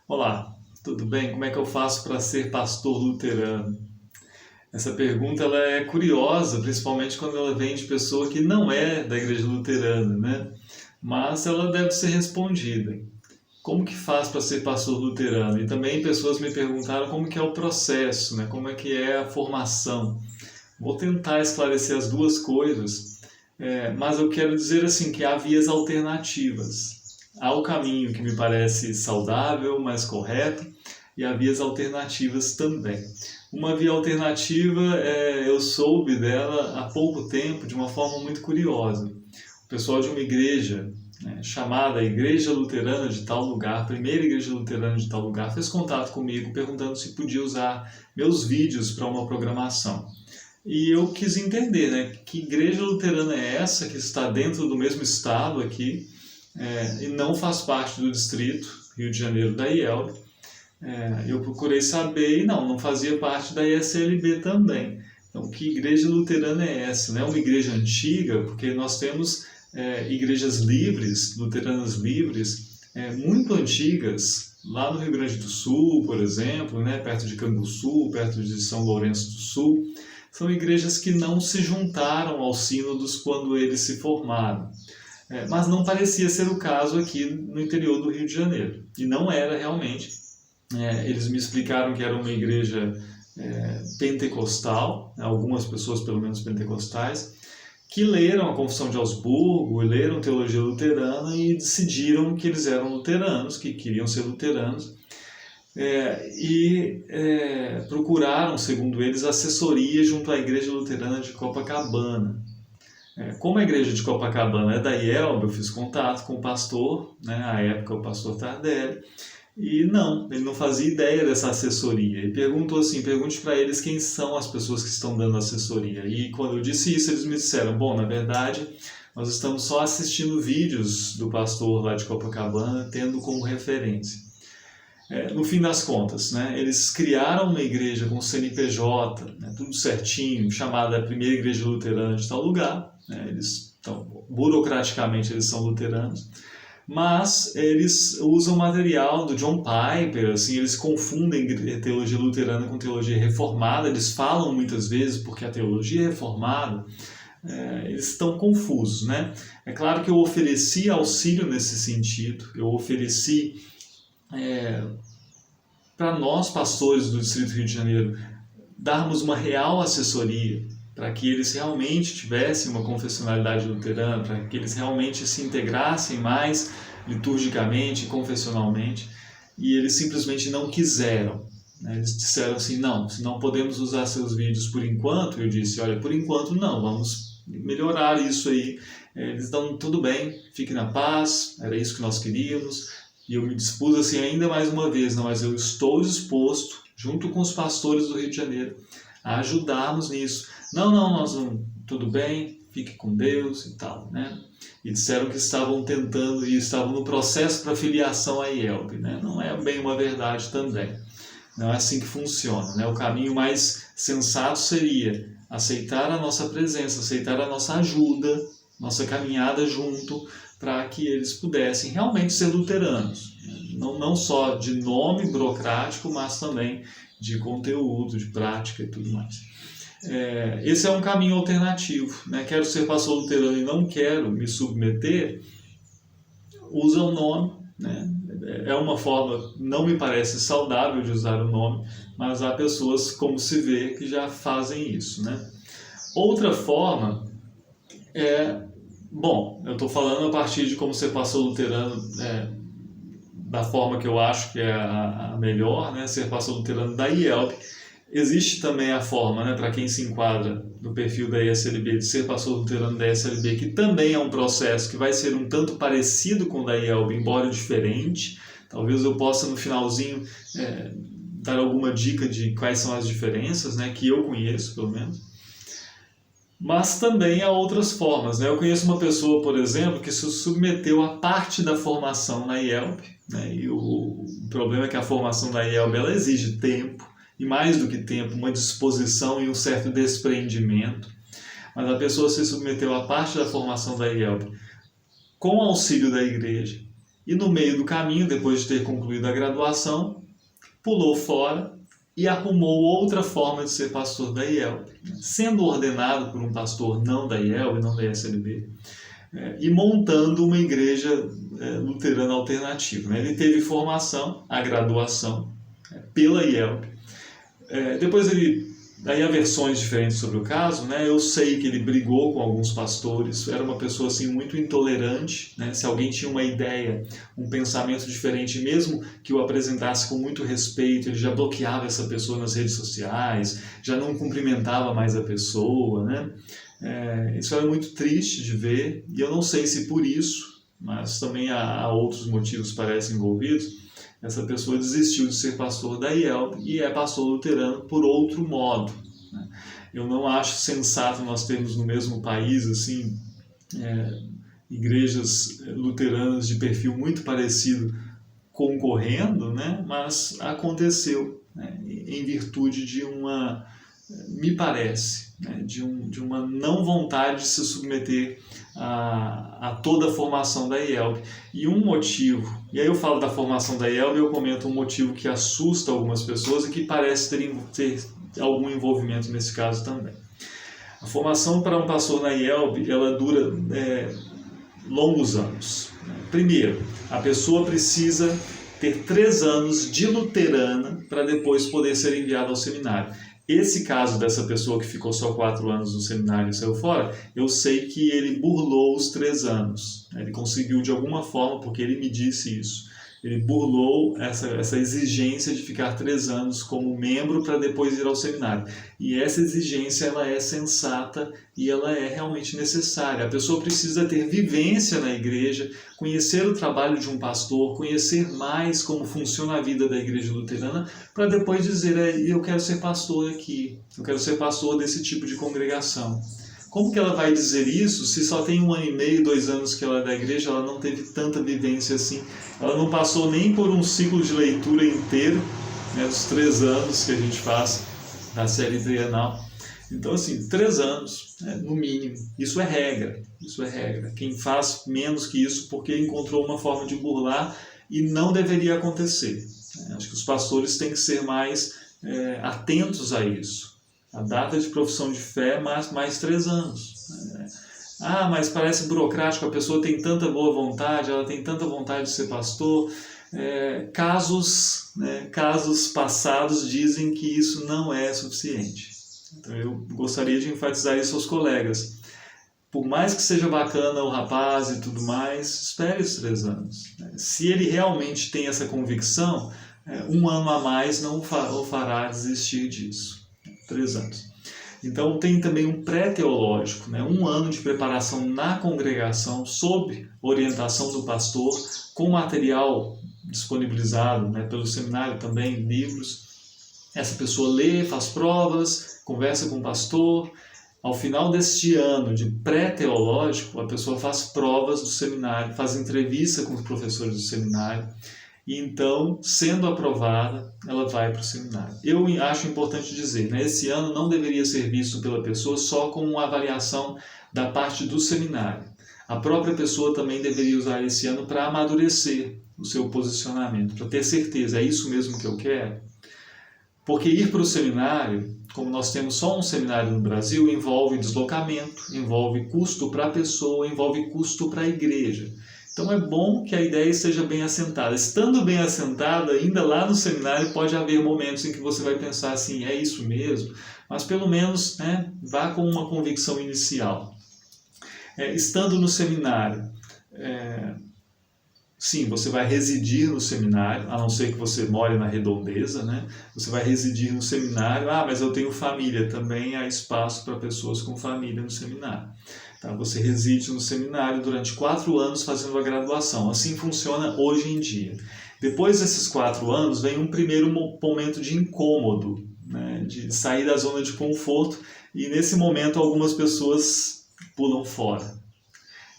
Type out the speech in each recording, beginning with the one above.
Olá, tudo bem? Como é que eu faço para ser pastor luterano? Essa pergunta ela é curiosa, principalmente quando ela vem de pessoa que não é da igreja luterana, né? Mas ela deve ser respondida. Como que faz para ser pastor luterano? E também pessoas me perguntaram como que é o processo, né? Como é que é a formação. Vou tentar esclarecer as duas coisas, mas eu quero dizer assim que há vias alternativas. Há o caminho que me parece saudável, mais correto, e há vias alternativas também. Uma via alternativa, eu soube dela há pouco tempo, de uma forma muito curiosa. O pessoal de uma igreja, né, chamada Igreja Luterana de tal lugar, Primeira Igreja Luterana de tal lugar, fez contato comigo perguntando se podia usar meus vídeos para uma programação. E eu quis entender, né, que igreja luterana é essa que está dentro do mesmo estado aqui, e não faz parte do distrito Rio de Janeiro da IELB. Eu procurei saber e não fazia parte da ISLB também. Então, que igreja luterana é essa? Não é uma igreja antiga, porque nós temos igrejas livres, luteranas livres, muito antigas, lá no Rio Grande do Sul, por exemplo, né, perto de Canguçu, perto de São Lourenço do Sul. São igrejas que não se juntaram aos sínodos quando eles se formaram. Mas não parecia ser o caso aqui no interior do Rio de Janeiro. E não era realmente. Eles me explicaram que era uma igreja pentecostal, algumas pessoas pelo menos pentecostais, que leram a Confissão de Augsburgo, leram teologia luterana e decidiram que eles eram luteranos, que queriam ser luteranos, procuraram, segundo eles, assessoria junto à Igreja Luterana de Copacabana. Como a igreja de Copacabana é da IELB, eu fiz contato com o pastor, né, à época o pastor Tardelli, e ele não fazia ideia dessa assessoria. E perguntou assim, pergunte para eles quem são as pessoas que estão dando assessoria. E quando eu disse isso, eles me disseram, bom, na verdade, nós estamos só assistindo vídeos do pastor lá de Copacabana, tendo como referência. No fim das contas, né, eles criaram uma igreja com CNPJ, né, tudo certinho, chamada Primeira Igreja Luterana de tal lugar. Né, então, burocraticamente eles são luteranos, mas eles usam material do John Piper, assim, eles confundem teologia luterana com teologia reformada, eles falam muitas vezes porque a teologia reformada, eles estão confusos, né? É claro que eu ofereci auxílio nesse sentido, eu ofereci para nós, pastores do Distrito Rio de Janeiro, darmos uma real assessoria para que eles realmente tivessem uma confessionalidade luterana, para que eles realmente se integrassem mais liturgicamente, confessionalmente, e eles simplesmente não quiseram. Eles disseram assim, não podemos usar seus vídeos por enquanto. Eu disse, olha, por enquanto não, vamos melhorar isso aí. Eles dão tudo bem, fique na paz, era isso que nós queríamos. E eu me dispus assim ainda mais uma vez, mas eu estou disposto, junto com os pastores do Rio de Janeiro, a ajudarmos nisso. Nós não, tudo bem, fique com Deus e tal, né? E disseram que estavam tentando e estavam no processo para filiação à IELB, né? Não é bem uma verdade também. Não é assim que funciona, né? O caminho mais sensato seria aceitar a nossa presença, aceitar a nossa ajuda, nossa caminhada junto, para que eles pudessem realmente ser luteranos. Não só de nome burocrático, mas também de conteúdo, de prática e tudo mais. Esse é um caminho alternativo. Né? Quero ser pastor luterano e não quero me submeter, usa o nome. Né? É uma forma, não me parece saudável de usar o nome, mas há pessoas, como se vê, que já fazem isso. Né? Outra forma bom, eu estou falando a partir de como ser pastor luterano, da forma que eu acho que é a melhor, né? Ser pastor luterano da IELB. Existe também a forma, né, para quem se enquadra no perfil da ISLB, de ser pastor luterano da ISLB, que também é um processo que vai ser um tanto parecido com o da IELB, embora diferente. Talvez eu possa, no finalzinho, dar alguma dica de quais são as diferenças, né, que eu conheço, pelo menos. Mas também há outras formas. Né? Eu conheço uma pessoa, por exemplo, que se submeteu a parte da formação na IELB, né? E o problema é que a formação da IELB ela exige tempo, e mais do que tempo, uma disposição e um certo desprendimento. Mas a pessoa se submeteu a parte da formação da IELB com o auxílio da igreja, E no meio do caminho, depois de ter concluído a graduação, pulou fora e arrumou outra forma de ser pastor da IELB, sendo ordenado por um pastor não da IELB, não da ISLB, e montando uma igreja luterana alternativa. Ele teve formação, a graduação, pela IELB. Depois aí há versões diferentes sobre o caso, né? Eu sei que ele brigou com alguns pastores, era uma pessoa assim muito intolerante, né? Se alguém tinha uma ideia, um pensamento diferente, mesmo que o apresentasse com muito respeito, ele já bloqueava essa pessoa nas redes sociais, já não cumprimentava mais a pessoa, né? Isso era muito triste de ver, e eu não sei se por isso, mas também há outros motivos parecem envolvidos. Essa pessoa desistiu de ser pastor da IELB e é pastor luterano por outro modo, né? Eu não acho sensato nós termos no mesmo país assim, igrejas luteranas de perfil muito parecido concorrendo, né? Mas aconteceu, né? Em virtude de uma, me parece, né? de uma não vontade de se submeter a toda a formação da IELB. E um motivo, e aí eu falo da formação da IELB e eu comento um motivo que assusta algumas pessoas e que parece ter algum envolvimento nesse caso também. A formação para um pastor na IELB, ela dura longos anos. Primeiro, a pessoa precisa ter 3 anos de luterana para depois poder ser enviada ao seminário. Esse caso dessa pessoa que ficou só 4 anos no seminário e saiu fora, eu sei que ele burlou os 3 anos. Ele conseguiu de alguma forma, porque ele me disse isso, ele burlou essa exigência de ficar 3 anos como membro para depois ir ao seminário. E essa exigência ela é sensata e ela é realmente necessária. A pessoa precisa ter vivência na igreja, conhecer o trabalho de um pastor, conhecer mais como funciona a vida da igreja luterana, para depois dizer, eu quero ser pastor aqui, eu quero ser pastor desse tipo de congregação. Como que ela vai dizer isso se só tem 1 ano e meio, 2 anos que ela é da igreja, ela não teve tanta vivência assim, ela não passou nem por um ciclo de leitura inteiro, né, dos 3 anos que a gente faz da série trienal. Então, assim, 3 anos, né, no mínimo, isso é regra, isso é regra. Quem faz menos que isso porque encontrou uma forma de burlar e não deveria acontecer. Acho que os pastores têm que ser mais atentos a isso. A data de profissão de fé, mais 3 anos. Mas parece burocrático, a pessoa tem tanta boa vontade, ela tem tanta vontade de ser pastor. Casos passados dizem que isso não é suficiente. Então eu gostaria de enfatizar isso aos colegas. Por mais que seja bacana o rapaz e tudo mais, espere os 3 anos. Se ele realmente tem essa convicção, 1 ano a mais não o fará desistir disso. 3 anos. Então tem também um pré-teológico, né? 1 ano de preparação na congregação, sob orientação do pastor, com material disponibilizado, né, pelo seminário também, livros. Essa pessoa lê, faz provas, conversa com o pastor. Ao final deste ano de pré-teológico, a pessoa faz provas do seminário, faz entrevista com os professores do seminário. E então, sendo aprovada, ela vai para o seminário. Eu acho importante dizer, né, esse ano não deveria ser visto pela pessoa só como uma avaliação da parte do seminário. A própria pessoa também deveria usar esse ano para amadurecer o seu posicionamento, para ter certeza, é isso mesmo que eu quero? Porque ir para o seminário, como nós temos só um seminário no Brasil, envolve deslocamento, envolve custo para a pessoa, envolve custo para a igreja. Então é bom que a ideia esteja bem assentada. Estando bem assentada, ainda lá no seminário pode haver momentos em que você vai pensar assim, é isso mesmo? Mas pelo menos, né, vá com uma convicção inicial. Estando no seminário, sim, você vai residir no seminário, a não ser que você more na redondeza, né? Você vai residir no seminário, mas eu tenho família, também há espaço para pessoas com família no seminário. Você reside no seminário durante 4 anos fazendo a graduação. Assim funciona hoje em dia. Depois desses 4 anos, vem um primeiro momento de incômodo, né? De sair da zona de conforto, e nesse momento algumas pessoas pulam fora.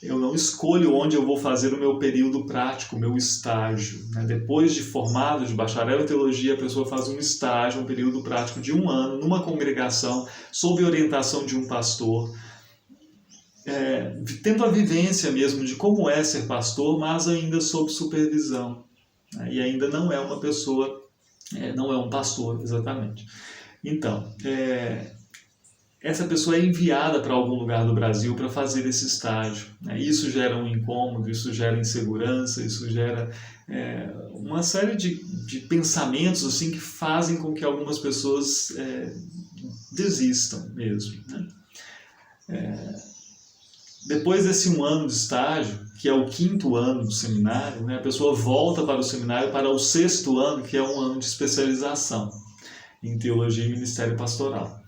Eu não escolho onde eu vou fazer o meu período prático, o meu estágio, né? Depois de formado, de bacharel em teologia, a pessoa faz um estágio, um período prático de 1 ano, numa congregação, sob orientação de um pastor. tendo a vivência mesmo de como é ser pastor, mas ainda sob supervisão, né? E ainda não é uma pessoa, não é um pastor exatamente. Então, essa pessoa é enviada para algum lugar do Brasil para fazer esse estágio, né? Isso gera um incômodo, isso gera insegurança, isso gera uma série de pensamentos assim, que fazem com que algumas pessoas desistam mesmo, né? Depois desse 1 ano de estágio, que é o 5º ano do seminário, né, a pessoa volta para o seminário para o 6º ano, que é um ano de especialização em teologia e ministério pastoral.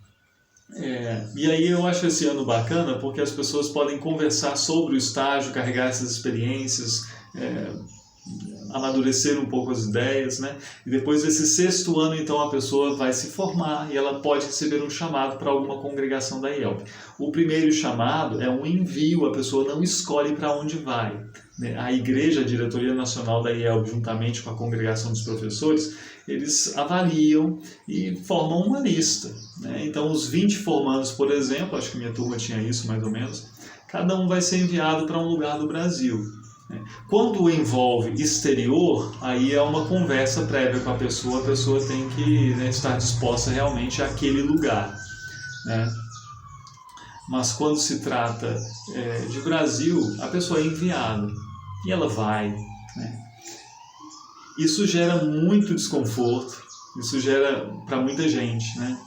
E aí eu acho esse ano bacana porque as pessoas podem conversar sobre o estágio, carregar essas experiências, amadurecer um pouco as ideias, né? E depois desse 6º ano, então, a pessoa vai se formar e ela pode receber um chamado para alguma congregação da IELB. O primeiro chamado é um envio, a pessoa não escolhe para onde vai, né? A igreja, a diretoria nacional da IELB, juntamente com a congregação dos professores, eles avaliam e formam uma lista, né? Então, os 20 formandos, por exemplo, acho que minha turma tinha isso mais ou menos, cada um vai ser enviado para um lugar do Brasil. Quando envolve exterior, aí é uma conversa prévia com a pessoa tem que, né, estar disposta realmente àquele lugar, né? Mas quando se trata de Brasil, a pessoa é enviada e ela vai, né? Isso gera muito desconforto, isso gera para muita gente, né?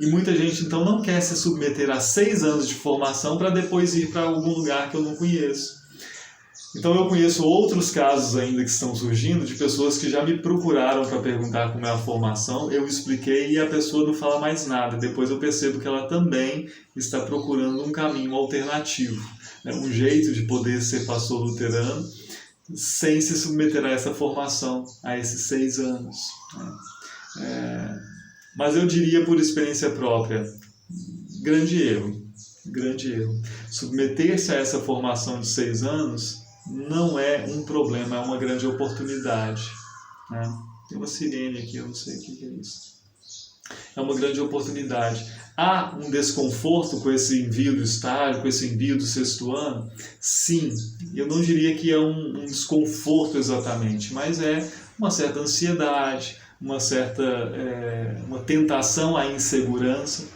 E muita gente então não quer se submeter a 6 anos de formação para depois ir para algum lugar que eu não conheço. Então eu conheço outros casos ainda que estão surgindo de pessoas que já me procuraram para perguntar como é a formação, eu expliquei e a pessoa não fala mais nada. Depois eu percebo que ela também está procurando um caminho alternativo, né? Um jeito de poder ser pastor luterano sem se submeter a essa formação, a esses 6 anos, né? Mas eu diria por experiência própria, grande erro. Submeter-se a essa formação de 6 anos não é um problema, é uma grande oportunidade, né? Tem uma sirene aqui, eu não sei o que é isso. É uma grande oportunidade. Há um desconforto com esse envio do estágio, com esse envio do 6º ano? Sim, eu não diria que é um desconforto exatamente, mas é uma certa ansiedade, uma tentação à insegurança.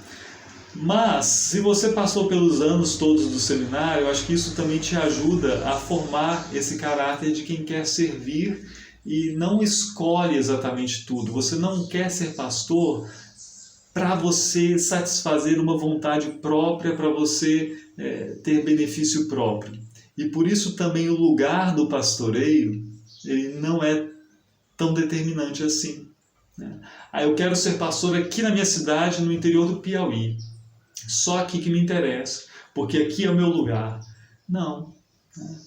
Mas, se você passou pelos anos todos do seminário, eu acho que isso também te ajuda a formar esse caráter de quem quer servir e não escolhe exatamente tudo. Você não quer ser pastor para você satisfazer uma vontade própria, para você ter benefício próprio. E por isso também o lugar do pastoreio ele não é tão determinante assim, né? Eu quero ser pastor aqui na minha cidade, no interior do Piauí. Só aqui que me interessa, porque aqui é o meu lugar. Não.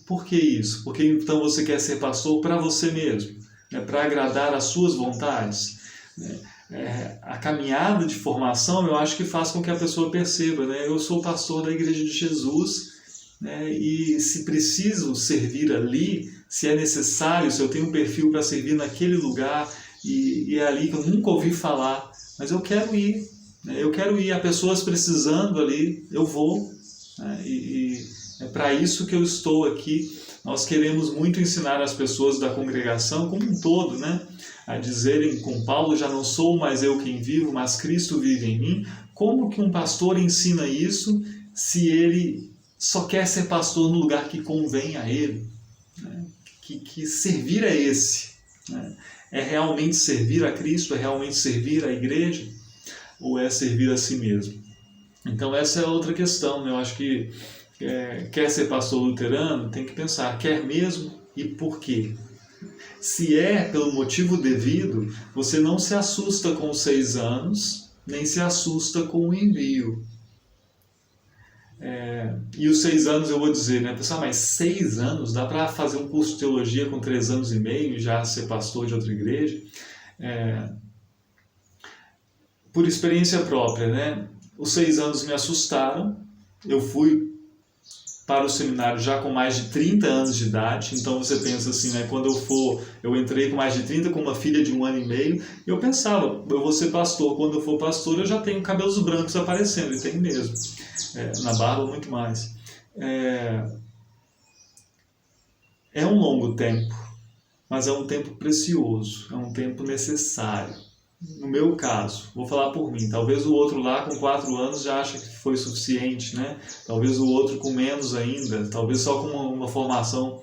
Por que isso? Porque então você quer ser pastor para você mesmo, né? Para agradar às suas vontades, né? A caminhada de formação eu acho que faz com que a pessoa perceba, né? Eu sou pastor da Igreja de Jesus, né? E se preciso servir ali, se é necessário, se eu tenho um perfil para servir naquele lugar e é ali que eu nunca ouvi falar, mas eu quero ir. Eu quero ir, há pessoas precisando ali, eu vou, né? E é para isso que eu estou aqui. Nós queremos muito ensinar as pessoas da congregação como um todo, né? A dizerem com Paulo, já não sou mais eu quem vivo, mas Cristo vive em mim. Como que um pastor ensina isso se ele só quer ser pastor no lugar que convém a ele, né? Que servir é esse, né? É realmente servir a Cristo, é realmente servir a igreja? Ou é servir a si mesmo? Então essa é outra questão, né? Eu acho que quer ser pastor luterano, tem que pensar, quer mesmo e por quê? Se é pelo motivo devido, você não se assusta com os 6 anos, nem se assusta com o envio. E os 6 anos eu vou dizer, né? Pessoal, mas 6 anos? Dá para fazer um curso de teologia com 3 anos e meio e já ser pastor de outra igreja? Por experiência própria, né? Os 6 anos me assustaram, eu fui para o seminário já com mais de 30 anos de idade. Então você pensa assim, né, quando eu entrei com mais de 30, com uma filha de 1 ano e meio, eu pensava, eu vou ser pastor, quando eu for pastor eu já tenho cabelos brancos aparecendo, e tem mesmo, na barba muito mais. É um longo tempo, mas é um tempo precioso, é um tempo necessário. No meu caso, vou falar por mim, talvez o outro lá com 4 anos já acha que foi suficiente, né? Talvez o outro com menos ainda, talvez só com uma formação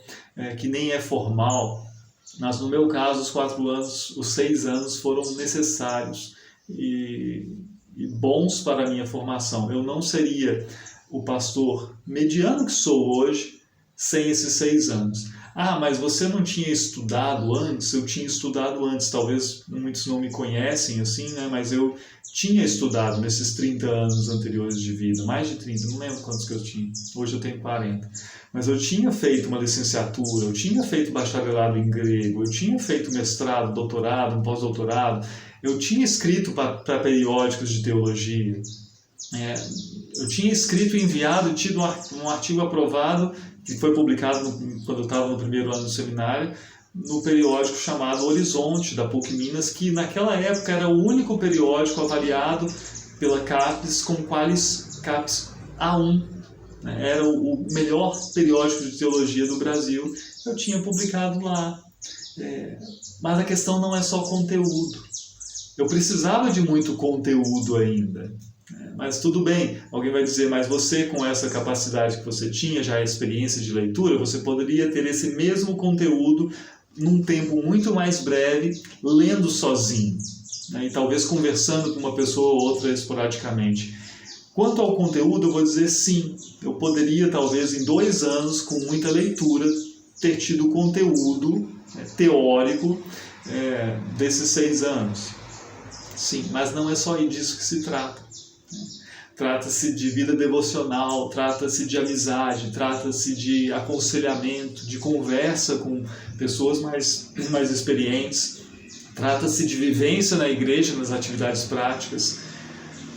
que nem é formal. Mas no meu caso, os 4 anos, os 6 anos foram necessários e bons para a minha formação. Eu não seria o pastor mediano que sou hoje sem esses 6 anos. Ah, mas você não tinha estudado antes? Eu tinha estudado antes, talvez muitos não me conhecem assim, né? Mas eu tinha estudado nesses 30 anos anteriores de vida, mais de 30, não lembro quantos que eu tinha, hoje eu tenho 40. Mas eu tinha feito uma licenciatura, eu tinha feito bacharelado em grego, eu tinha feito mestrado, doutorado, um pós-doutorado, eu tinha escrito para periódicos de teologia, eu tinha escrito e enviado, tido um artigo aprovado, que foi publicado quando eu estava no primeiro ano do seminário, no periódico chamado Horizonte, da PUC Minas, que naquela época era o único periódico avaliado pela CAPES com qualis CAPES A1. Era o melhor periódico de teologia do Brasil. Eu tinha publicado lá. Mas a questão não é só conteúdo. Eu precisava de muito conteúdo ainda. Mas tudo bem, alguém vai dizer, mas você com essa capacidade que você tinha, já a experiência de leitura, você poderia ter esse mesmo conteúdo num tempo muito mais breve, lendo sozinho, né? E talvez conversando com uma pessoa ou outra esporadicamente. Quanto ao conteúdo, eu vou dizer sim, eu poderia talvez em 2 anos, com muita leitura, ter tido conteúdo teórico desses 6 anos. Sim, mas não é só disso que se trata. Trata-se de vida devocional, trata-se de amizade, trata-se de aconselhamento, de conversa com pessoas mais experientes, trata-se de vivência na igreja, nas atividades práticas,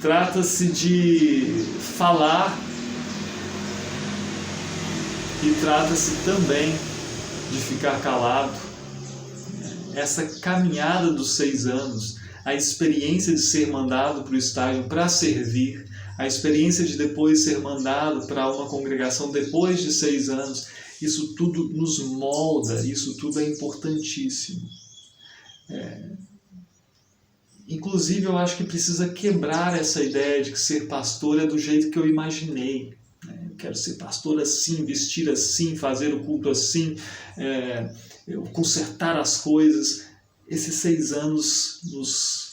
trata-se de falar e trata-se também de ficar calado. Essa caminhada dos 6 anos, a experiência de ser mandado para o estágio para servir, a experiência de depois ser mandado para uma congregação depois de 6 anos, isso tudo nos molda, isso tudo é importantíssimo. Inclusive, eu acho que precisa quebrar essa ideia de que ser pastor é do jeito que eu imaginei. Eu quero ser pastor assim, vestir assim, fazer o culto assim, consertar as coisas. Esses 6 anos nos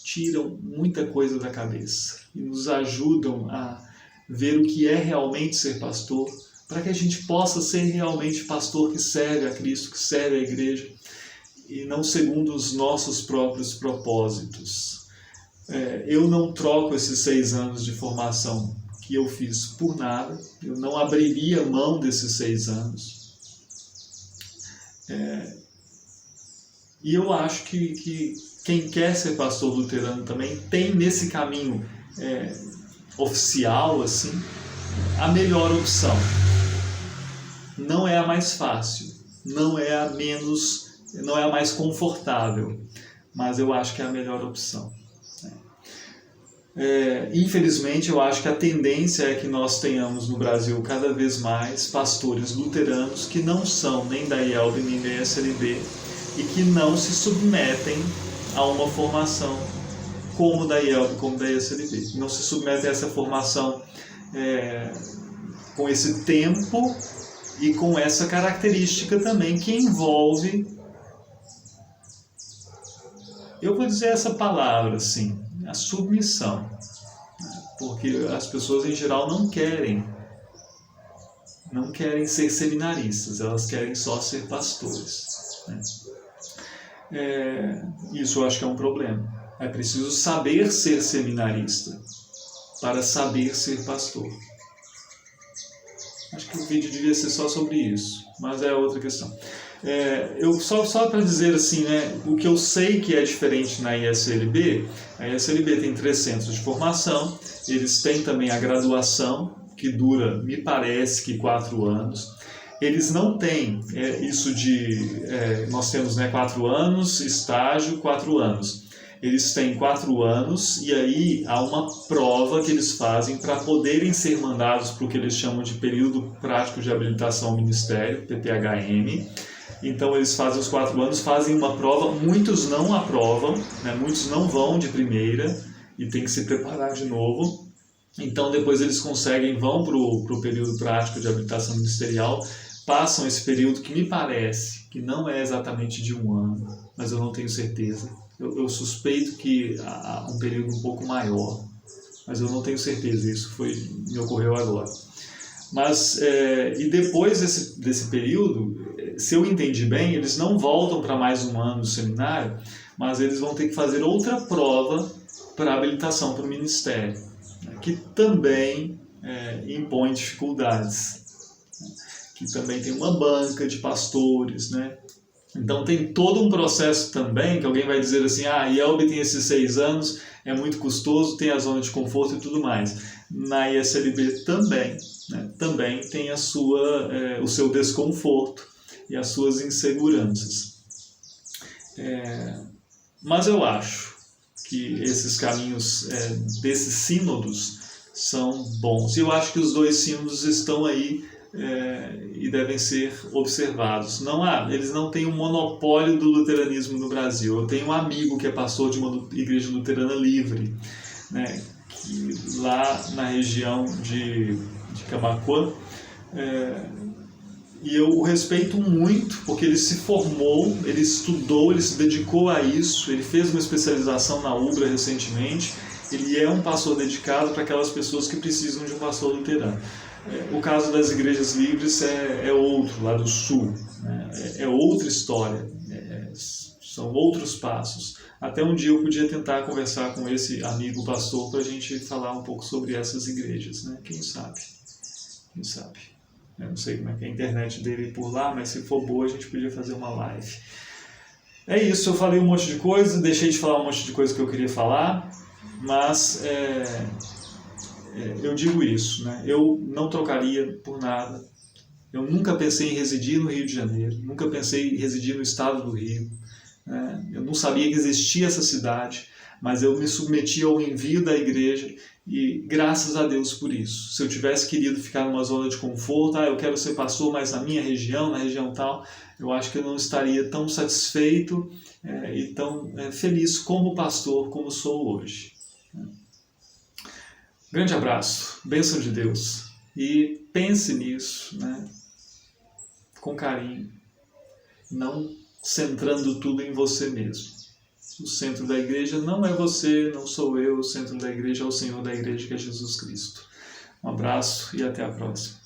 tiram muita coisa da cabeça e nos ajudam a ver o que é realmente ser pastor, para que a gente possa ser realmente pastor que serve a Cristo, que serve a igreja, e não segundo os nossos próprios propósitos. Eu não troco esses 6 anos de formação que eu fiz por nada, eu não abriria mão desses 6 anos. E eu acho que quem quer ser pastor luterano também tem nesse caminho oficial, assim, a melhor opção. Não é a mais fácil, não é a mais confortável, mas eu acho que é a melhor opção. Infelizmente, eu acho que a tendência é que nós tenhamos no Brasil cada vez mais pastores luteranos que não são nem da IELB nem da ESLB e que não se submetem a uma formação como da IELB, como da ESLB. Não se submetem a essa formação com esse tempo e com essa característica também que envolve, eu vou dizer essa palavra assim, a submissão, porque as pessoas em geral não querem ser seminaristas, elas querem só ser pastores, né? Isso eu acho que é um problema. É preciso saber ser seminarista para saber ser pastor. Acho que o vídeo devia ser só sobre isso, mas é outra questão. Eu só para dizer assim, né, o que eu sei que é diferente na ISLB, a ISLB tem 3 centros de formação, eles têm também a graduação, que dura, me parece que 4 anos. Eles não têm isso de... nós temos 4 anos, estágio, 4 anos. Eles têm 4 anos e aí há uma prova que eles fazem para poderem ser mandados para o que eles chamam de período prático de habilitação ao ministério, PPHM. Então eles fazem os 4 anos, fazem uma prova, muitos não aprovam, né? Muitos não vão de primeira e tem que se preparar de novo. Então depois eles vão para o período prático de habilitação ministerial, passam esse período que me parece que não é exatamente de 1 ano, mas eu não tenho certeza. Eu suspeito que há um período um pouco maior, mas eu não tenho certeza, isso me ocorreu agora. Mas, e depois desse período, se eu entendi bem, eles não voltam para mais 1 ano do seminário, mas eles vão ter que fazer outra prova para habilitação para o ministério, que também impõe dificuldades, que também tem uma banca de pastores, né? Então tem todo um processo também, que alguém vai dizer assim, IELB tem esses 6 anos, é muito custoso, tem a zona de conforto e tudo mais. Na ISLB também, né? Também tem o seu desconforto e as suas inseguranças. Mas eu acho que esses caminhos desses sínodos são bons. E eu acho que os 2 sínodos estão aí e devem ser observados. Eles não têm um monopólio do luteranismo no Brasil. Eu tenho um amigo que é pastor de uma igreja luterana livre, né, lá na região de Camaquã, e eu o respeito muito, porque ele se formou, ele estudou, ele se dedicou a isso, ele fez uma especialização na UBRA recentemente, ele é um pastor dedicado para aquelas pessoas que precisam de um pastor luterano. O caso das igrejas livres é outro, lá do sul, né? É outra história, são outros passos. Até um dia eu podia tentar conversar com esse amigo pastor para a gente falar um pouco sobre essas igrejas, né? Quem sabe? Quem sabe? Eu não sei como é que é a internet dele por lá, mas se for boa a gente podia fazer uma live. É isso, eu falei um monte de coisa, deixei de falar um monte de coisa que eu queria falar, mas eu digo isso, né? Eu não trocaria por nada. Eu nunca pensei em residir no Rio de Janeiro, nunca pensei em residir no estado do Rio, né? Eu não sabia que existia essa cidade, mas eu me submeti ao envio da igreja e graças a Deus por isso. Se eu tivesse querido ficar numa zona de conforto, eu quero ser pastor, mas na minha região, na região tal, eu acho que eu não estaria tão satisfeito e tão feliz como pastor como sou hoje. Grande abraço, bênção de Deus, e pense nisso, né, com carinho, não centrando tudo em você mesmo. O centro da igreja não é você, não sou eu, o centro da igreja é o Senhor da igreja, que é Jesus Cristo. Um abraço e até a próxima.